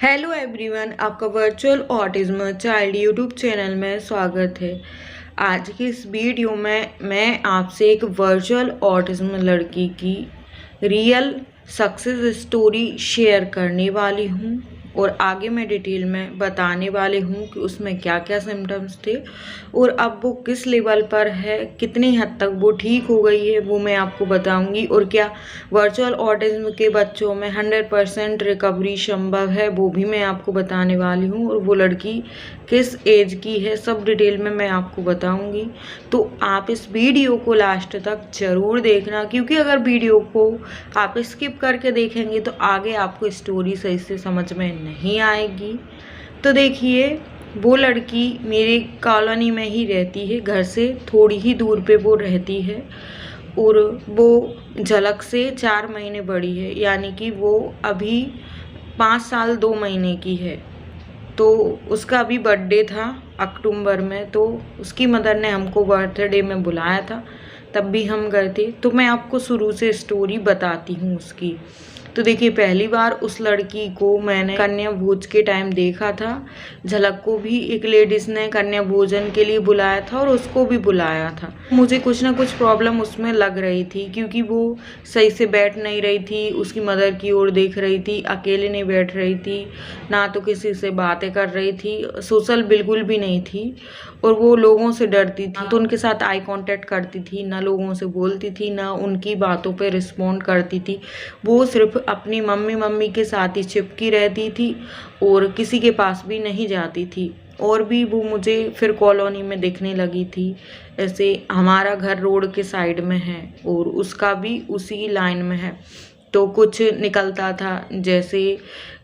Hello everyone, आपका virtual autism child YouTube channel में स्वागत है। आज की इस वीडियो में मैं आपसे एक वर्चुअल ऑटिज्म लड़की की रियल सक्सेस स्टोरी शेयर करने वाली हूँ और आगे मैं डिटेल में बताने वाले हूँ कि उसमें क्या क्या सिम्टम्स थे और अब वो किस लेवल पर है, कितनी हद तक वो ठीक हो गई है, वो मैं आपको बताऊंगी। और क्या वर्चुअल ऑटिज्म के बच्चों में 100% रिकवरी संभव है, वो भी मैं आपको बताने वाली हूँ। और वो लड़की किस एज की है, सब डिटेल में मैं आपको बताऊंगी। तो आप इस वीडियो को लास्ट तक ज़रूर देखना, क्योंकि अगर वीडियो को आप स्किप करके देखेंगे तो आगे आपको स्टोरी सही से समझ में नहीं आएगी। तो देखिए, वो लड़की मेरी कॉलोनी में ही रहती है, घर से थोड़ी ही दूर पे वो रहती है और वो झलक से 4 महीने बड़ी है, यानी कि वो अभी 5 साल 2 महीने की है। तो उसका अभी बर्थडे था अक्टूबर में, तो उसकी मदर ने हमको बर्थडे में बुलाया था, तब भी हम गए थे। तो मैं आपको शुरू से स्टोरी बताती हूँ उसकी। तो देखिए, पहली बार उस लड़की को मैंने कन्या भोज के टाइम देखा था। झलक को भी एक लेडीज़ ने कन्या भोजन के लिए बुलाया था और उसको भी बुलाया था। मुझे कुछ ना कुछ प्रॉब्लम उसमें लग रही थी, क्योंकि वो सही से बैठ नहीं रही थी, उसकी मदर की ओर देख रही थी, अकेले नहीं बैठ रही थी, ना तो किसी से बातें कर रही थी, सोशल बिल्कुल भी नहीं थी। और वो लोगों से डरती थी, तो उनके साथ आई कांटेक्ट करती थी, ना लोगों से बोलती थी, ना उनकी बातों पे रिस्पॉन्ड करती थी। वो सिर्फ अपनी मम्मी मम्मी के साथ ही चिपकी रहती थी और किसी के पास भी नहीं जाती थी। और भी वो मुझे फिर कॉलोनी में दिखने लगी थी। ऐसे हमारा घर रोड के साइड में है और उसका भी उसी लाइन में है। तो कुछ निकलता था, जैसे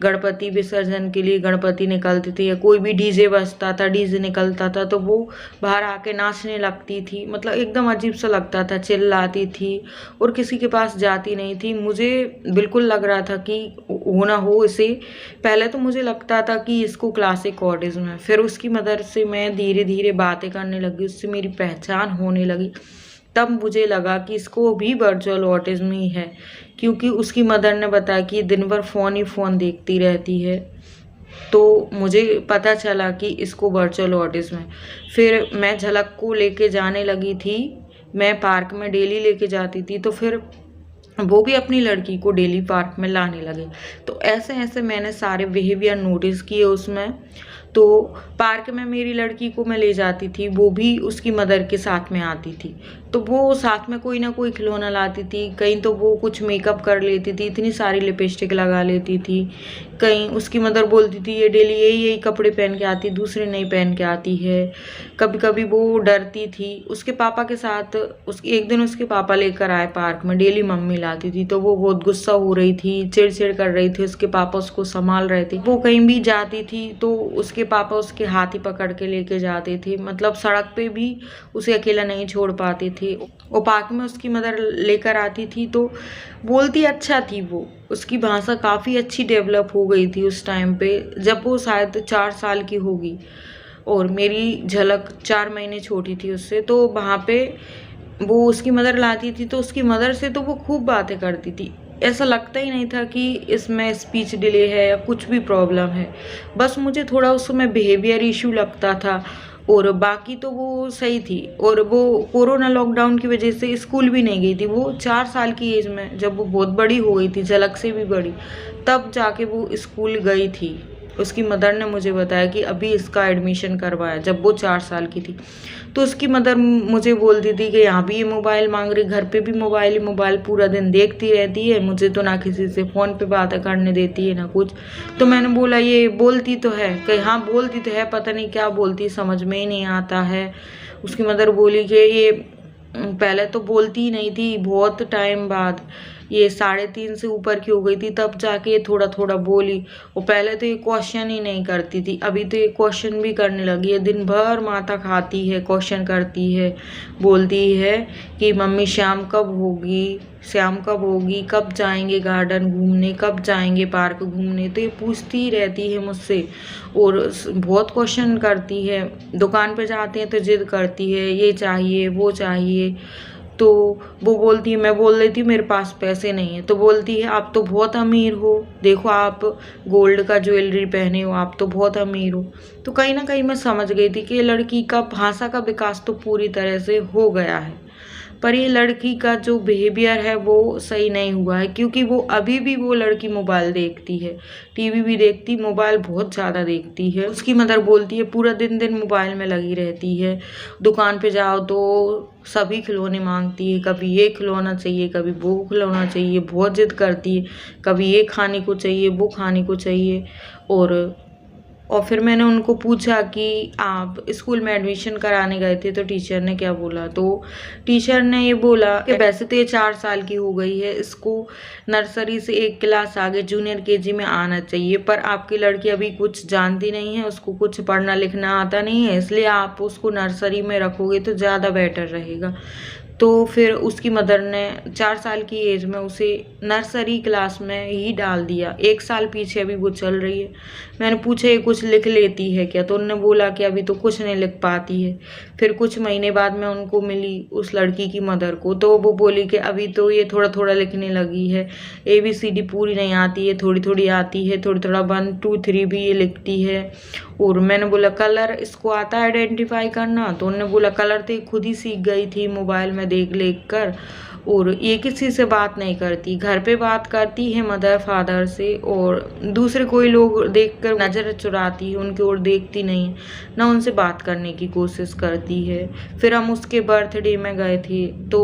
गणपति विसर्जन के लिए गणपति निकलते थे या कोई भी डीजे बजता था, डीजे निकलता था, तो वो बाहर आके नाचने लगती थी। मतलब एकदम अजीब सा लगता था, चिल्लाती थी और किसी के पास जाती नहीं थी। मुझे बिल्कुल लग रहा था कि हो ना हो इसे। पहले तो मुझे लगता था कि इसको क्लासिक ऑटिज्म है, फिर उसकी मदर से मैं धीरे धीरे बातें करने लगी, उससे मेरी पहचान होने लगी। तब मुझे लगा कि इसको भी वर्चुअल ऑटिज्म ही है, क्योंकि उसकी मदर ने बताया कि दिन भर फ़ोन ही फ़ोन देखती रहती है। तो मुझे पता चला कि इसको वर्चुअल ऑटिज्म है। फिर मैं झलक को लेके जाने लगी थी, मैं पार्क में डेली लेके जाती थी, तो फिर वो भी अपनी लड़की को डेली पार्क में लाने लगे। तो ऐसे ऐसे मैंने सारे बिहेवियर नोटिस किए उसमें। तो पार्क में मेरी लड़की को मैं ले जाती थी, वो भी उसकी मदर के साथ में आती थी। तो वो साथ में कोई ना कोई खिलौना लाती थी, कहीं तो वो कुछ मेकअप कर लेती थी, इतनी सारी लिपस्टिक लगा लेती थी। कहीं उसकी मदर बोलती थी ये डेली यही यही कपड़े पहन के आती, दूसरे नहीं पहन के आती है। कभी कभी वो डरती थी उसके पापा के साथ। एक दिन उसके पापा लेकर आए पार्क में, डेली मम्मी लाती थी, तो वो बहुत गुस्सा हो रही थी, चिड़चिड़ कर रही थी, उसके पापा उसको संभाल रहे थे। वो कहीं भी जाती थी तो उसके पापा उसके हाथ ही पकड़ के लेके जाते थे, मतलब सड़क पे भी उसे अकेला नहीं छोड़ पाते थे। और पार्क में उसकी मदर लेकर आती थी तो बोलती अच्छा थी वो, उसकी भाषा काफ़ी अच्छी डेवलप हो गई थी उस टाइम पे, जब वो शायद 4 साल की होगी और मेरी झलक 4 महीने छोटी थी उससे। तो वहाँ पे वो उसकी मदर लाती थी, तो उसकी मदर से तो वो खूब बातें करती थी, ऐसा लगता ही नहीं था कि इसमें स्पीच डिले है या कुछ भी प्रॉब्लम है। बस मुझे थोड़ा उस समय बिहेवियर इशू लगता था और बाकी तो वो सही थी। और वो कोरोना लॉकडाउन की वजह से स्कूल भी नहीं गई थी। वो 4 साल की एज में, जब वो बहुत बड़ी हो गई थी, झलक से भी बड़ी, तब जाके वो स्कूल गई थी। उसकी मदर ने मुझे बताया कि अभी इसका एडमिशन करवाया, जब वो 4 साल की थी। तो उसकी मदर मुझे बोलती थी कि यहाँ भी ये मोबाइल मांग रही, घर पे भी मोबाइल ही मोबाइल पूरा दिन देखती रहती है, मुझे तो ना किसी से फ़ोन पे बातें करने देती है ना कुछ। तो मैंने बोला ये बोलती तो है, कि हाँ बोलती तो है, पता नहीं क्या बोलती, समझ में ही नहीं आता है। उसकी मदर बोली कि ये पहले तो बोलती ही नहीं थी, बहुत टाइम बाद ये 3.5 से ऊपर की हो गई थी तब जाके ये थोड़ा थोड़ा बोली। और पहले तो ये क्वेश्चन ही नहीं करती थी, अभी तो ये क्वेश्चन भी करने लगी है। दिन भर माथा खाती है, क्वेश्चन करती है, बोलती है कि मम्मी शाम कब होगी, शाम कब होगी, कब जाएंगे गार्डन घूमने, कब जाएंगे पार्क घूमने। तो ये पूछती ही रहती है मुझसे और बहुत क्वेश्चन करती है। दुकान पे जाते हैं तो जिद करती है, ये चाहिए वो चाहिए। तो वो बोलती है, मैं बोल देती हूँ मेरे पास पैसे नहीं है, तो बोलती है आप तो बहुत अमीर हो, देखो आप गोल्ड का ज्वेलरी पहने हो, आप तो बहुत अमीर हो। तो कहीं ना कहीं मैं समझ गई थी कि ये लड़की का भाषा का विकास तो पूरी तरह से हो गया है, पर ये लड़की का जो बिहेवियर है वो सही नहीं हुआ है, क्योंकि वो अभी भी वो लड़की मोबाइल देखती है, टीवी भी देखती, मोबाइल बहुत ज़्यादा देखती है। उसकी मदर बोलती है पूरा दिन दिन मोबाइल में लगी रहती है, दुकान पे जाओ तो सभी खिलौने मांगती है, कभी ये खिलौना चाहिए, कभी वो खिलौना चाहिए, बहुत जिद करती है, कभी ये खाने को चाहिए, वो खाने को चाहिए। और फिर मैंने उनको पूछा कि आप स्कूल में एडमिशन कराने गए थे तो टीचर ने क्या बोला, तो टीचर ने ये बोला कि वैसे तो ये 4 साल की हो गई है, इसको नर्सरी से 1 क्लास आगे जूनियर केजी में आना चाहिए, पर आपकी लड़की अभी कुछ जानती नहीं है, उसको कुछ पढ़ना लिखना आता नहीं है, इसलिए आप उसको नर्सरी में रखोगे तो ज़्यादा बेटर रहेगा। तो फिर उसकी मदर ने 4 साल की एज में उसे नर्सरी क्लास में ही डाल दिया। 1 साल पीछे अभी वो चल रही है। मैंने पूछा ये कुछ लिख लेती है क्या, तो उन्होंने बोला कि अभी तो कुछ नहीं लिख पाती है। फिर कुछ महीने बाद मैं उनको मिली उस लड़की की मदर को, तो वो बोली कि अभी तो ये थोड़ा थोड़ा लिखने लगी है, ABCD पूरी नहीं आती है, थोड़ी थोड़ी आती है, थोड़ी थोड़ा 1 2 3 भी ये लिखती है। और मैंने बोला कलर इसको आता है आइडेंटिफाई करना, तो उन्होंने बोला कलर तो खुद ही सीख गई थी मोबाइल में देख लेख कर, और ये किसी से बात नहीं करती, घर पे बात करती है मदर फादर से, और दूसरे कोई लोग देखकर नज़र चुराती है, उनकी ओर देखती नहीं, ना उनसे बात करने की कोशिश करती है। फिर हम उसके बर्थडे में गए थे, तो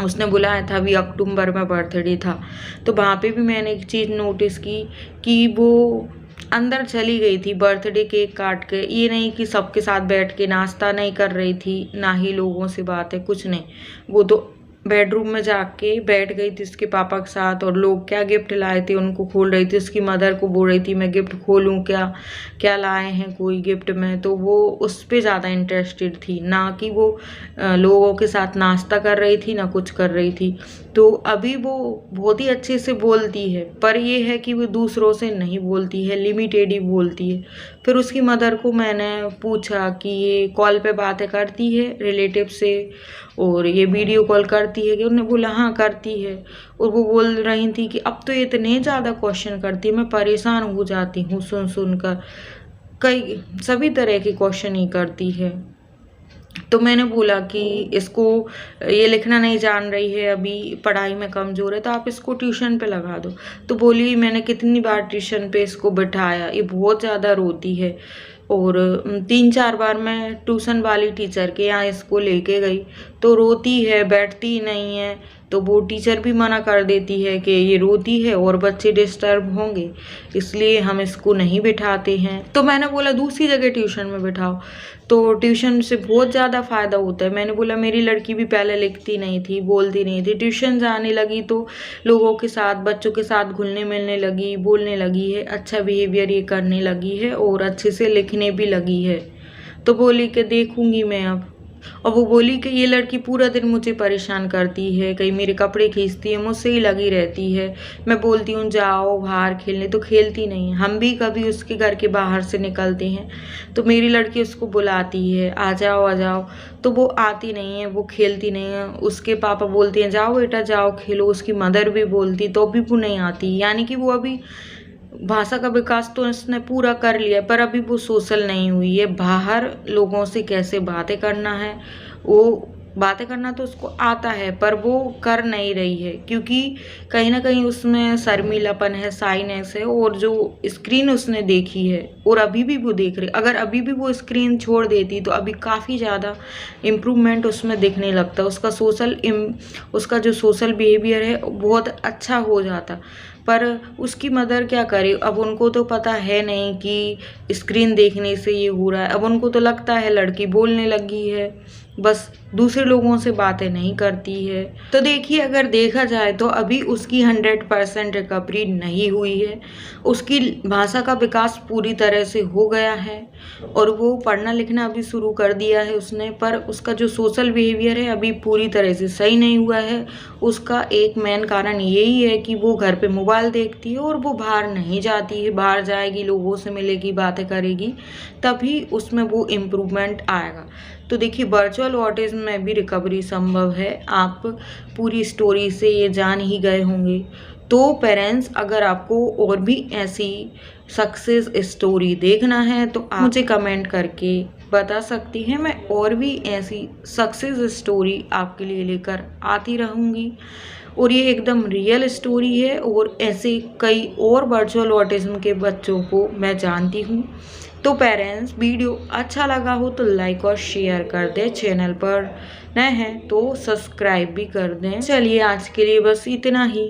उसने बुलाया था, अभी अक्टूबर में बर्थडे था, तो वहाँ पे भी मैंने एक चीज़ नोटिस की कि वो अंदर चली गई थी बर्थडे केक काट के, ये नहीं कि सबके साथ बैठ के नाश्ता नहीं कर रही थी, ना ही लोगों से बात है, कुछ नहीं, वो तो बेडरूम में जाके बैठ गई थी उसके पापा के साथ, और लोग क्या गिफ्ट लाए थे उनको खोल रही थी, उसकी मदर को बोल रही थी मैं गिफ्ट खोलूं क्या, क्या लाए हैं कोई गिफ्ट में, तो वो उस पर ज़्यादा इंटरेस्टेड थी, ना कि वो लोगों के साथ नाश्ता कर रही थी, ना कुछ कर रही थी। तो अभी वो बहुत ही अच्छे से बोलती है, पर ये है कि वो दूसरों से नहीं बोलती है, लिमिटेड ही बोलती है। फिर उसकी मदर को मैंने पूछा कि ये कॉल पे बातें करती है रिलेटिव से, और ये वीडियो कॉल करती है कि, उन्होंने बोला हाँ करती है। और वो बोल रही थी कि अब तो इतने ज़्यादा क्वेश्चन करती है, मैं परेशान हो जाती हूँ सुन सुन कर, कई सभी तरह के क्वेश्चन ही करती है। तो मैंने बोला कि इसको ये लिखना नहीं जान रही है, अभी पढ़ाई में कमज़ोर है, तो आप इसको ट्यूशन पे लगा दो। तो बोली मैंने कितनी बार ट्यूशन पे इसको बिठाया, ये बहुत ज़्यादा रोती है, और 3-4 बार मैं ट्यूशन वाली टीचर के यहाँ इसको लेके गई, तो रोती है, बैठती नहीं है, तो वो टीचर भी मना कर देती है कि ये रोती है और बच्चे डिस्टर्ब होंगे, इसलिए हम इसको नहीं बिठाते हैं। तो मैंने बोला दूसरी जगह ट्यूशन में बिठाओ, तो ट्यूशन से बहुत ज़्यादा फ़ायदा होता है। मैंने बोला मेरी लड़की भी पहले लिखती नहीं थी, बोलती नहीं थी, ट्यूशन जाने लगी तो लोगों के साथ, बच्चों के साथ घुलने मिलने लगी, बोलने लगी है, अच्छा बिहेवियर ये करने लगी है, और अच्छे से लिखने भी लगी है। तो बोली कि देखूंगी मैं अब। और वो बोली कि ये लड़की पूरा दिन मुझे परेशान करती है, कहीं मेरे कपड़े खींचती है, मुझसे ही लगी रहती है, मैं बोलती हूँ जाओ बाहर खेलने तो खेलती नहीं है। हम भी कभी उसके घर के बाहर से निकलते हैं तो मेरी लड़की उसको बुलाती है आ जाओ, तो वो आती नहीं है, वो खेलती नहीं है। उसके पापा बोलते हैं जाओ बेटा जाओ खेलो, उसकी मदर भी बोलती, तो भी वो नहीं आती। यानी कि वो अभी भाषा का विकास तो इसने पूरा कर लिया, पर अभी वो सोशल नहीं हुई है, बाहर लोगों से कैसे बातें करना है, वो बातें करना तो उसको आता है, पर वो कर नहीं रही है, क्योंकि कहीं ना कहीं उसमें शर्मीलापन है, साइनेस है, और जो स्क्रीन उसने देखी है और अभी भी वो देख रही, अगर अभी भी वो स्क्रीन छोड़ देती तो अभी काफ़ी ज़्यादा इम्प्रूवमेंट उसमें दिखने लगता, उसका जो सोशल बिहेवियर है बहुत अच्छा हो जाता। पर उसकी मदर क्या करे, अब उनको तो पता है नहीं कि स्क्रीन देखने से ये हो रहा है, अब उनको तो लगता है लड़की बोलने लगी है, बस दूसरे लोगों से बातें नहीं करती है। तो देखिए अगर देखा जाए तो अभी उसकी 100% रिकवरी नहीं हुई है, उसकी भाषा का विकास पूरी तरह से हो गया है, और वो पढ़ना लिखना अभी शुरू कर दिया है उसने, पर उसका जो सोशल बिहेवियर है अभी पूरी तरह से सही नहीं हुआ है। उसका एक मेन कारण यही है कि वो घर पे मोबाइल देखती है और वो बाहर नहीं जाती है, बाहर जाएगी लोगों से मिलेगी बातें करेगी, तभी उसमें वो इम्प्रूवमेंट आएगा। तो देखिए वर्चुअल ऑटिज्म में भी रिकवरी संभव है, आप पूरी स्टोरी से ये जान ही गए होंगे। तो पेरेंट्स, अगर आपको और भी ऐसी सक्सेस स्टोरी देखना है तो आप मुझे कमेंट करके बता सकती हैं, मैं और भी ऐसी सक्सेस स्टोरी आपके लिए लेकर आती रहूँगी। और ये एकदम रियल स्टोरी है और ऐसे कई और वर्चुअल ऑटिज्म के बच्चों को मैं जानती हूँ। तो पेरेंट्स, वीडियो अच्छा लगा हो तो लाइक और शेयर कर दें, चैनल पर नए हैं तो सब्सक्राइब भी कर दें। चलिए आज के लिए बस इतना ही।